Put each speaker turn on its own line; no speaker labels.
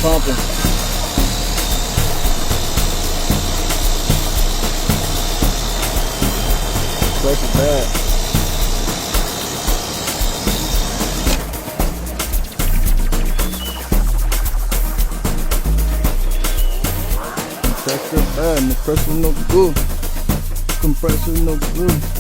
pumping. Pressure bad. Pressure bad. The pressure no good. Compressor no good.